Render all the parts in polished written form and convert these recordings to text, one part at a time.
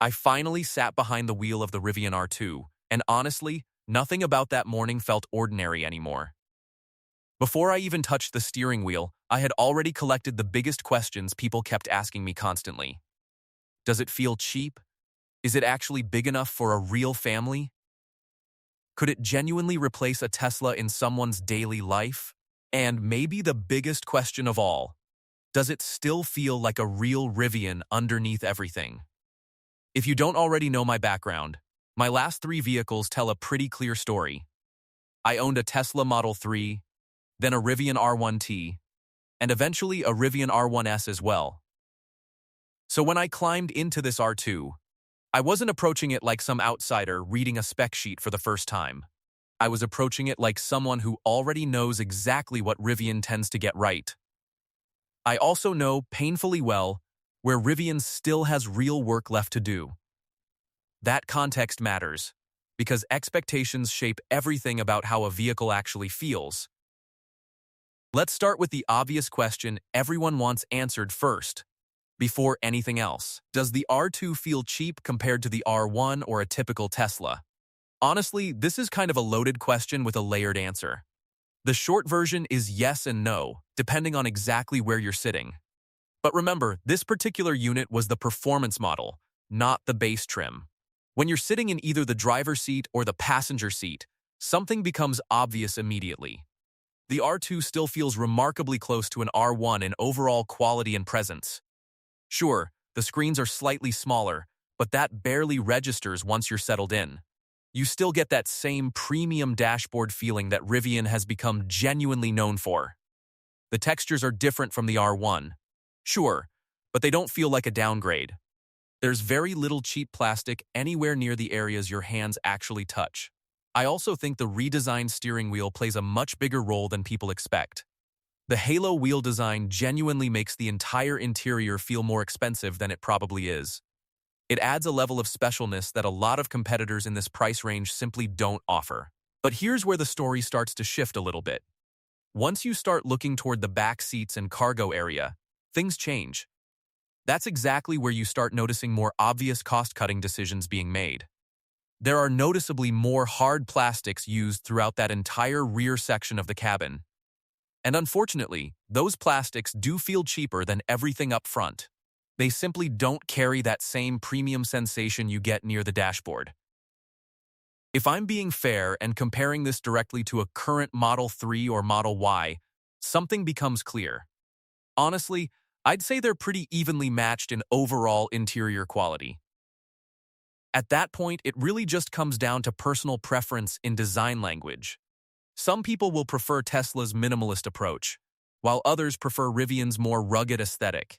I finally sat behind the wheel of the Rivian R2, and honestly, nothing about that morning felt ordinary anymore. Before I even touched the steering wheel, I had already collected the biggest questions people kept asking me constantly. Does it feel cheap? Is it actually big enough for a real family? Could it genuinely replace a Tesla in someone's daily life? And maybe the biggest question of all, does it still feel like a real Rivian underneath everything? If you don't already know my background, my last three vehicles tell a pretty clear story. I owned a Tesla Model 3, then a Rivian R1T, and eventually a Rivian R1S as well. So when I climbed into this R2, I wasn't approaching it like some outsider reading a spec sheet for the first time. I was approaching it like someone who already knows exactly what Rivian tends to get right. I also know painfully well where Rivian still has real work left to do. That context matters, because expectations shape everything about how a vehicle actually feels. Let's start with the obvious question everyone wants answered first, before anything else. Does the R2 feel cheap compared to the R1 or a typical Tesla? Honestly, this is kind of a loaded question with a layered answer. The short version is yes and no, depending on exactly where you're sitting. But remember, this particular unit was the performance model, not the base trim. When you're sitting in either the driver's seat or the passenger seat, something becomes obvious immediately. The R2 still feels remarkably close to an R1 in overall quality and presence. Sure, the screens are slightly smaller, but that barely registers once you're settled in. You still get that same premium dashboard feeling that Rivian has become genuinely known for. The textures are different from the R1. Sure, but they don't feel like a downgrade. There's very little cheap plastic anywhere near the areas your hands actually touch. I also think the redesigned steering wheel plays a much bigger role than people expect. The halo wheel design genuinely makes the entire interior feel more expensive than it probably is. It adds a level of specialness that a lot of competitors in this price range simply don't offer. But here's where the story starts to shift a little bit. Once you start looking toward the back seats and cargo area, things change. That's exactly where you start noticing more obvious cost-cutting decisions being made. There are noticeably more hard plastics used throughout that entire rear section of the cabin. And unfortunately, those plastics do feel cheaper than everything up front. They simply don't carry that same premium sensation you get near the dashboard. If I'm being fair and comparing this directly to a current Model 3 or Model Y, something becomes clear. Honestly, I'd say they're pretty evenly matched in overall interior quality. At that point, it really just comes down to personal preference in design language. Some people will prefer Tesla's minimalist approach, while others prefer Rivian's more rugged aesthetic.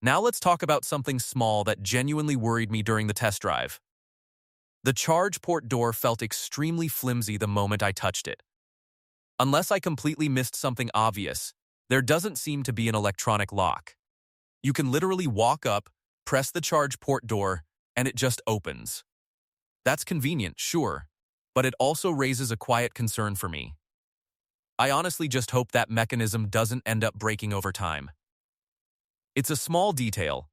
Now let's talk about something small that genuinely worried me during the test drive. The charge port door felt extremely flimsy the moment I touched it. Unless I completely missed something obvious, there doesn't seem to be an electronic lock. You can literally walk up, press the charge port door, and it just opens. That's convenient, sure, but it also raises a quiet concern for me. I honestly just hope that mechanism doesn't end up breaking over time. It's a small detail,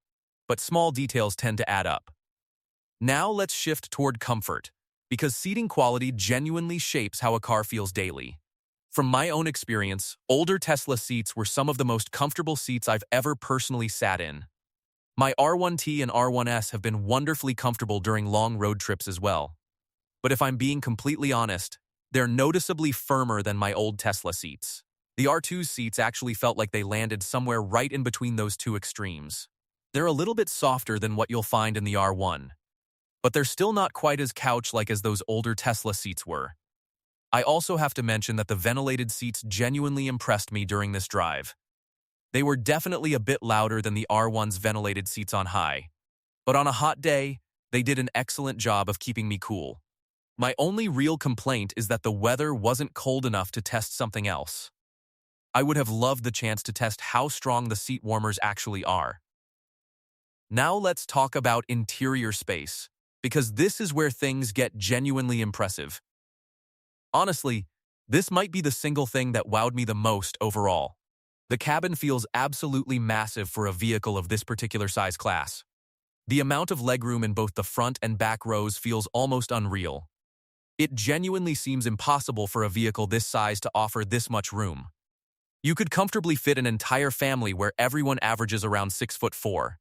but small details tend to add up. Now let's shift toward comfort, because seating quality genuinely shapes how a car feels daily. From my own experience, older Tesla seats were some of the most comfortable seats I've ever personally sat in. My R1T and R1S have been wonderfully comfortable during long road trips as well. But if I'm being completely honest, they're noticeably firmer than my old Tesla seats. The R2's seats actually felt like they landed somewhere right in between those two extremes. They're a little bit softer than what you'll find in the R1, but they're still not quite as couch-like as those older Tesla seats were. I also have to mention that the ventilated seats genuinely impressed me during this drive. They were definitely a bit louder than the R1's ventilated seats on high, but on a hot day, they did an excellent job of keeping me cool. My only real complaint is that the weather wasn't cold enough to test something else. I would have loved the chance to test how strong the seat warmers actually are. Now let's talk about interior space, because this is where things get genuinely impressive. Honestly, this might be the single thing that wowed me the most overall. The cabin feels absolutely massive for a vehicle of this particular size class. The amount of legroom in both the front and back rows feels almost unreal. It genuinely seems impossible for a vehicle this size to offer this much room. You could comfortably fit an entire family where everyone averages around 6'4".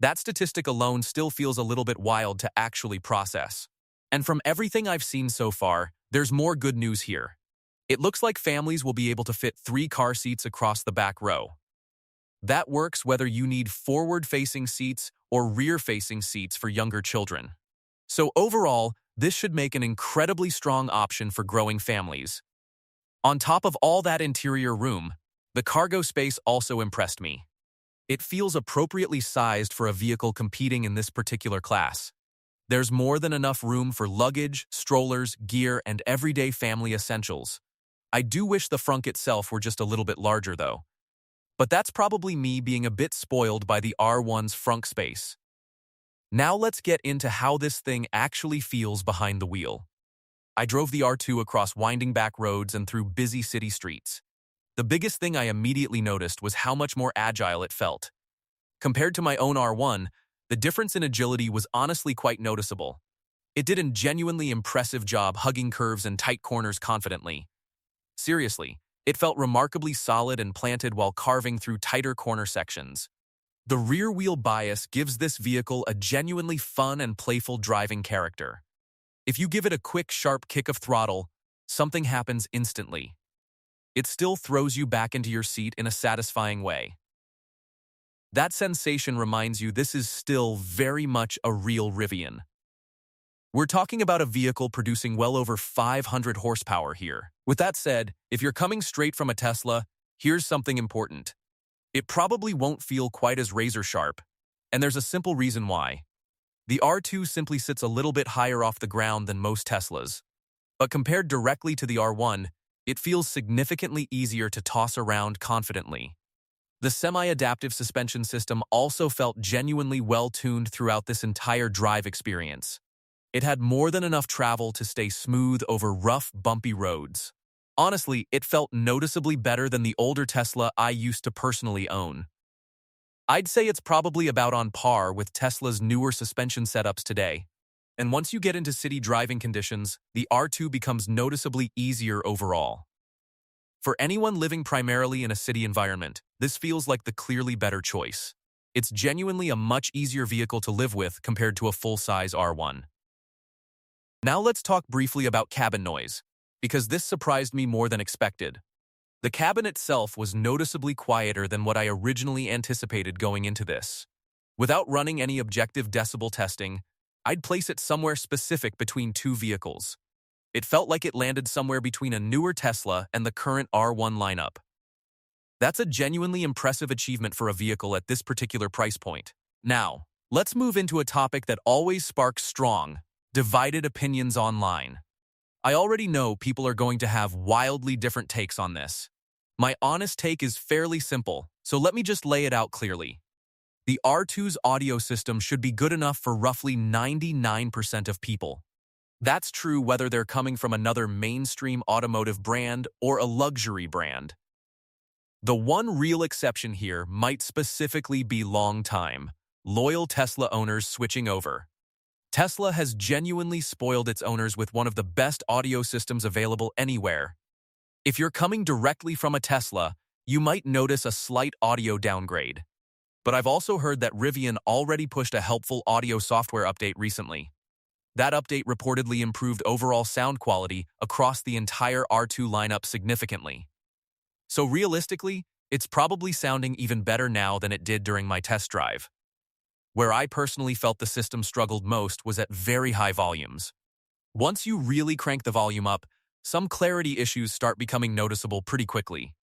That statistic alone still feels a little bit wild to actually process. And from everything I've seen so far, there's more good news here. It looks like families will be able to fit 3 car seats across the back row. That works whether you need forward-facing seats or rear-facing seats for younger children. So overall, this should make an incredibly strong option for growing families. On top of all that interior room, the cargo space also impressed me. It feels appropriately sized for a vehicle competing in this particular class. There's more than enough room for luggage, strollers, gear, and everyday family essentials. I do wish the frunk itself were just a little bit larger though. But that's probably me being a bit spoiled by the R1's frunk space. Now let's get into how this thing actually feels behind the wheel. I drove the R2 across winding back roads and through busy city streets. The biggest thing I immediately noticed was how much more agile it felt. Compared to my own R1, the difference in agility was honestly quite noticeable. It did a genuinely impressive job hugging curves and tight corners confidently. Seriously, it felt remarkably solid and planted while carving through tighter corner sections. The rear-wheel bias gives this vehicle a genuinely fun and playful driving character. If you give it a quick, sharp kick of throttle, something happens instantly. It still throws you back into your seat in a satisfying way. That sensation reminds you this is still very much a real Rivian. We're talking about a vehicle producing well over 500 horsepower here. With that said, if you're coming straight from a Tesla, here's something important. It probably won't feel quite as razor-sharp, and there's a simple reason why. The R2 simply sits a little bit higher off the ground than most Teslas. But compared directly to the R1, it feels significantly easier to toss around confidently. The semi-adaptive suspension system also felt genuinely well-tuned throughout this entire drive experience. It had more than enough travel to stay smooth over rough, bumpy roads. Honestly, it felt noticeably better than the older Tesla I used to personally own. I'd say it's probably about on par with Tesla's newer suspension setups today. And once you get into city driving conditions, the R2 becomes noticeably easier overall. For anyone living primarily in a city environment, this feels like the clearly better choice. It's genuinely a much easier vehicle to live with compared to a full-size R1. Now let's talk briefly about cabin noise, because this surprised me more than expected. The cabin itself was noticeably quieter than what I originally anticipated going into this. Without running any objective decibel testing, I'd place it somewhere specific between two vehicles. It felt like it landed somewhere between a newer Tesla and the current R1 lineup. That's a genuinely impressive achievement for a vehicle at this particular price point. Now, let's move into a topic that always sparks strong, divided opinions online. I already know people are going to have wildly different takes on this. My honest take is fairly simple, so let me just lay it out clearly. The R2's audio system should be good enough for roughly 99% of people. That's true whether they're coming from another mainstream automotive brand or a luxury brand. The one real exception here might specifically be long-time, loyal Tesla owners switching over. Tesla has genuinely spoiled its owners with one of the best audio systems available anywhere. If you're coming directly from a Tesla, you might notice a slight audio downgrade. But I've also heard that Rivian already pushed a helpful audio software update recently. That update reportedly improved overall sound quality across the entire R2 lineup significantly. So realistically, it's probably sounding even better now than it did during my test drive. Where I personally felt the system struggled most was at very high volumes. Once you really crank the volume up, some clarity issues start becoming noticeable pretty quickly.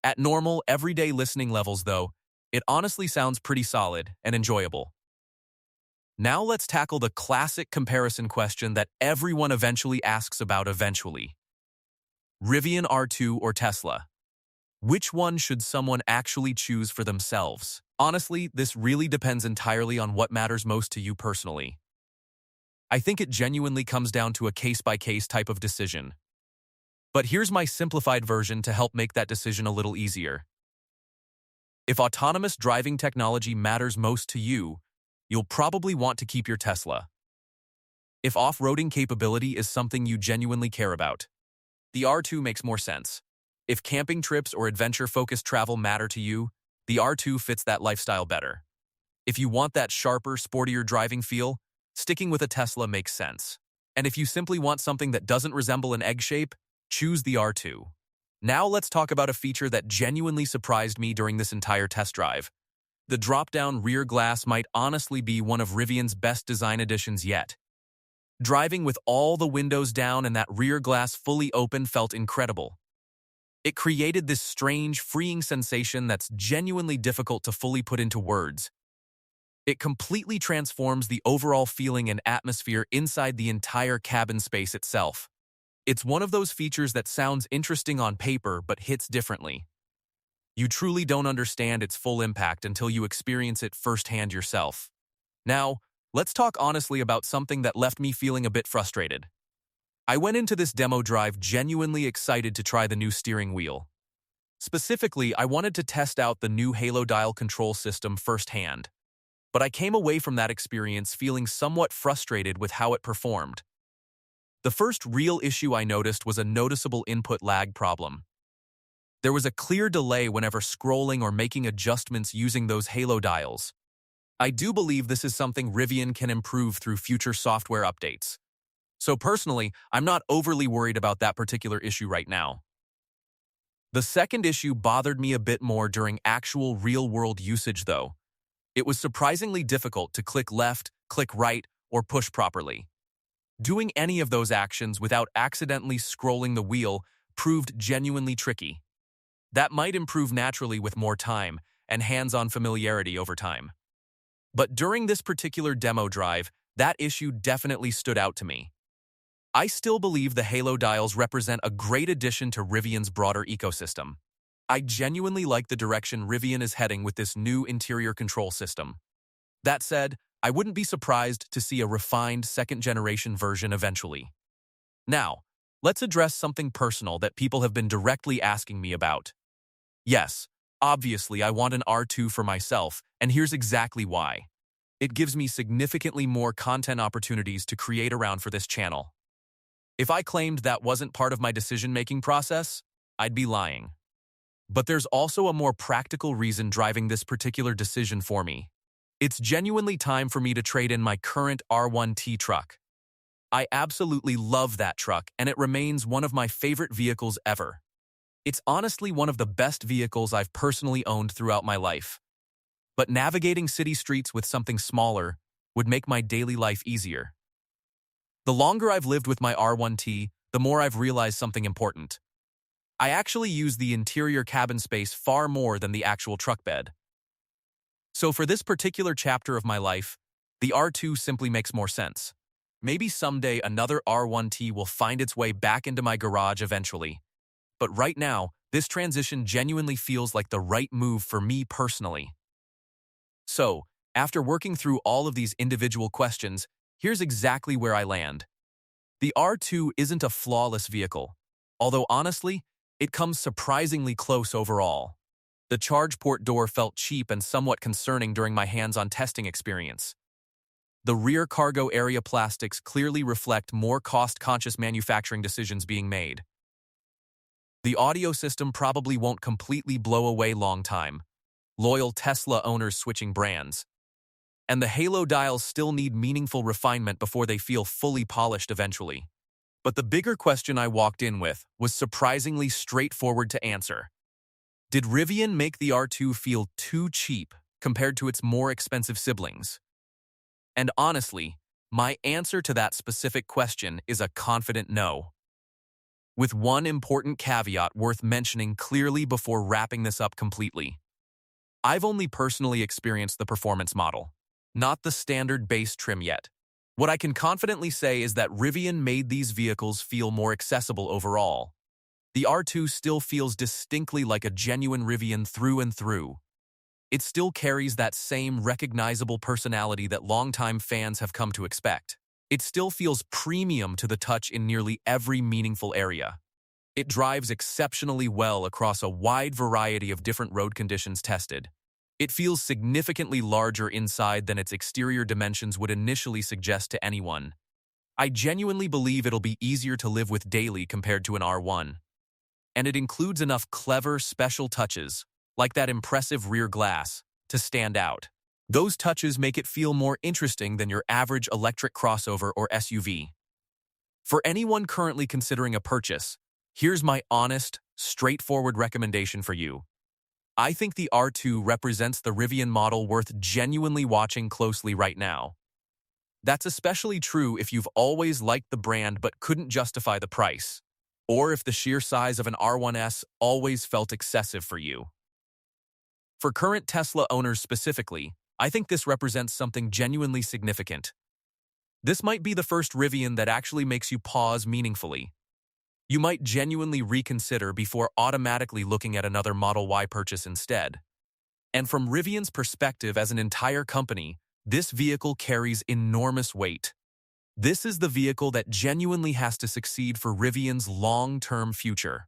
At normal, everyday listening levels, though, it honestly sounds pretty solid and enjoyable. Now let's tackle the classic comparison question that everyone eventually asks about eventually. Rivian R2 or Tesla? Which one should someone actually choose for themselves? Honestly, this really depends entirely on what matters most to you personally. I think it genuinely comes down to a case-by-case type of decision. But here's my simplified version to help make that decision a little easier. If autonomous driving technology matters most to you, you'll probably want to keep your Tesla. If off-roading capability is something you genuinely care about, the R2 makes more sense. If camping trips or adventure-focused travel matter to you, the R2 fits that lifestyle better. If you want that sharper, sportier driving feel, sticking with a Tesla makes sense. And if you simply want something that doesn't resemble an egg shape, choose the R2. Now let's talk about a feature that genuinely surprised me during this entire test drive. The drop-down rear glass might honestly be one of Rivian's best design additions yet. Driving with all the windows down and that rear glass fully open felt incredible. It created this strange, freeing sensation that's genuinely difficult to fully put into words. It completely transforms the overall feeling and atmosphere inside the entire cabin space itself. It's one of those features that sounds interesting on paper but hits differently. You truly don't understand its full impact until you experience it firsthand yourself. Now, let's talk honestly about something that left me feeling a bit frustrated. I went into this demo drive genuinely excited to try the new steering wheel. Specifically, I wanted to test out the new Halo dial control system firsthand. But I came away from that experience feeling somewhat frustrated with how it performed. The first real issue I noticed was a noticeable input lag problem. There was a clear delay whenever scrolling or making adjustments using those Halo dials. I do believe this is something Rivian can improve through future software updates. So personally, I'm not overly worried about that particular issue right now. The second issue bothered me a bit more during actual real-world usage though. It was surprisingly difficult to click left, click right, or push properly. Doing any of those actions without accidentally scrolling the wheel proved genuinely tricky. That might improve naturally with more time and hands-on familiarity over time. But during this particular demo drive, that issue definitely stood out to me. I still believe the Halo dials represent a great addition to Rivian's broader ecosystem. I genuinely like the direction Rivian is heading with this new interior control system. That said, I wouldn't be surprised to see a refined second-generation version eventually. Now, let's address something personal that people have been directly asking me about. Yes, obviously I want an R2 for myself, and here's exactly why. It gives me significantly more content opportunities to create around for this channel. If I claimed that wasn't part of my decision-making process, I'd be lying. But there's also a more practical reason driving this particular decision for me. It's genuinely time for me to trade in my current R1T truck. I absolutely love that truck, and it remains one of my favorite vehicles ever. It's honestly one of the best vehicles I've personally owned throughout my life. But navigating city streets with something smaller would make my daily life easier. The longer I've lived with my R1T, the more I've realized something important. I actually use the interior cabin space far more than the actual truck bed. So for this particular chapter of my life, the R2 simply makes more sense. Maybe someday another R1T will find its way back into my garage eventually. But right now, this transition genuinely feels like the right move for me personally. So, after working through all of these individual questions, here's exactly where I land. The R2 isn't a flawless vehicle, although honestly, it comes surprisingly close overall. The charge port door felt cheap and somewhat concerning during my hands-on testing experience. The rear cargo area plastics clearly reflect more cost-conscious manufacturing decisions being made. The audio system probably won't completely blow away long time. Loyal Tesla owners switching brands. And the Halo dials still need meaningful refinement before they feel fully polished eventually. But the bigger question I walked in with was surprisingly straightforward to answer. Did Rivian make the R2 feel too cheap compared to its more expensive siblings? And honestly, my answer to that specific question is a confident no. With one important caveat worth mentioning clearly before wrapping this up completely. I've only personally experienced the performance model, not the standard base trim yet. What I can confidently say is that Rivian made these vehicles feel more accessible overall. The R2 still feels distinctly like a genuine Rivian through and through. It still carries that same recognizable personality that longtime fans have come to expect. It still feels premium to the touch in nearly every meaningful area. It drives exceptionally well across a wide variety of different road conditions tested. It feels significantly larger inside than its exterior dimensions would initially suggest to anyone. I genuinely believe it'll be easier to live with daily compared to an R1. And it includes enough clever, special touches, like that impressive rear glass, to stand out. Those touches make it feel more interesting than your average electric crossover or SUV. For anyone currently considering a purchase, here's my honest, straightforward recommendation for you. I think the R2 represents the Rivian model worth genuinely watching closely right now. That's especially true if you've always liked the brand but couldn't justify the price, or if the sheer size of an R1S always felt excessive for you. For current Tesla owners specifically, I think this represents something genuinely significant. This might be the first Rivian that actually makes you pause meaningfully. You might genuinely reconsider before automatically looking at another Model Y purchase instead. And from Rivian's perspective as an entire company, this vehicle carries enormous weight. This is the vehicle that genuinely has to succeed for Rivian's long-term future.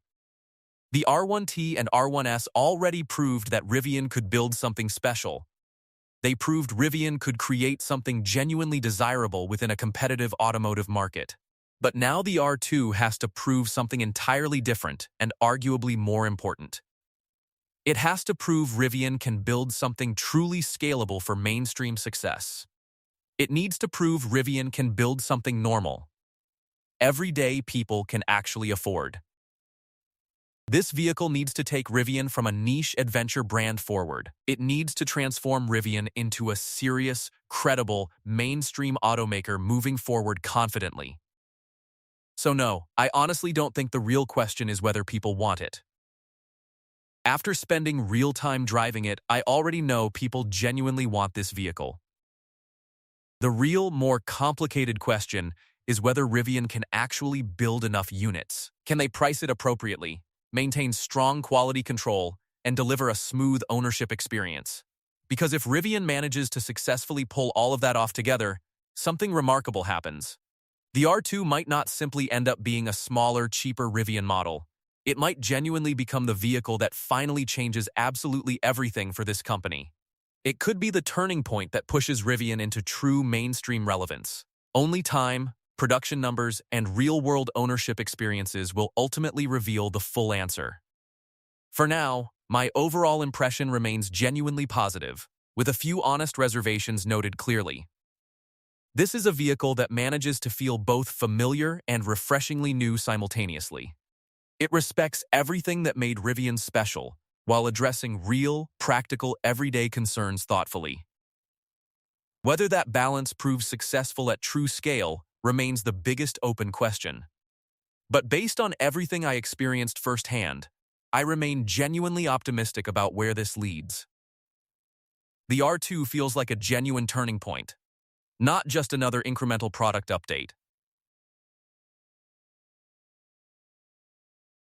The R1T and R1S already proved that Rivian could build something special. They proved Rivian could create something genuinely desirable within a competitive automotive market. But now the R2 has to prove something entirely different and arguably more important. It has to prove Rivian can build something truly scalable for mainstream success. It needs to prove Rivian can build something normal, everyday people can actually afford. This vehicle needs to take Rivian from a niche adventure brand forward. It needs to transform Rivian into a serious, credible, mainstream automaker moving forward confidently. So no, I honestly don't think the real question is whether people want it. After spending real time driving it, I already know people genuinely want this vehicle. The real, more complicated question is whether Rivian can actually build enough units. Can they price it appropriately, maintain strong quality control, and deliver a smooth ownership experience? Because if Rivian manages to successfully pull all of that off together, something remarkable happens. The R2 might not simply end up being a smaller, cheaper Rivian model. It might genuinely become the vehicle that finally changes absolutely everything for this company. It could be the turning point that pushes Rivian into true mainstream relevance. Only time, production numbers, and real-world ownership experiences will ultimately reveal the full answer. For now, my overall impression remains genuinely positive, with a few honest reservations noted clearly. This is a vehicle that manages to feel both familiar and refreshingly new simultaneously. It respects everything that made Rivian special, while addressing real, practical, everyday concerns thoughtfully. Whether that balance proves successful at true scale remains the biggest open question. But based on everything I experienced firsthand, I remain genuinely optimistic about where this leads. The R2 feels like a genuine turning point. Not just another incremental product update,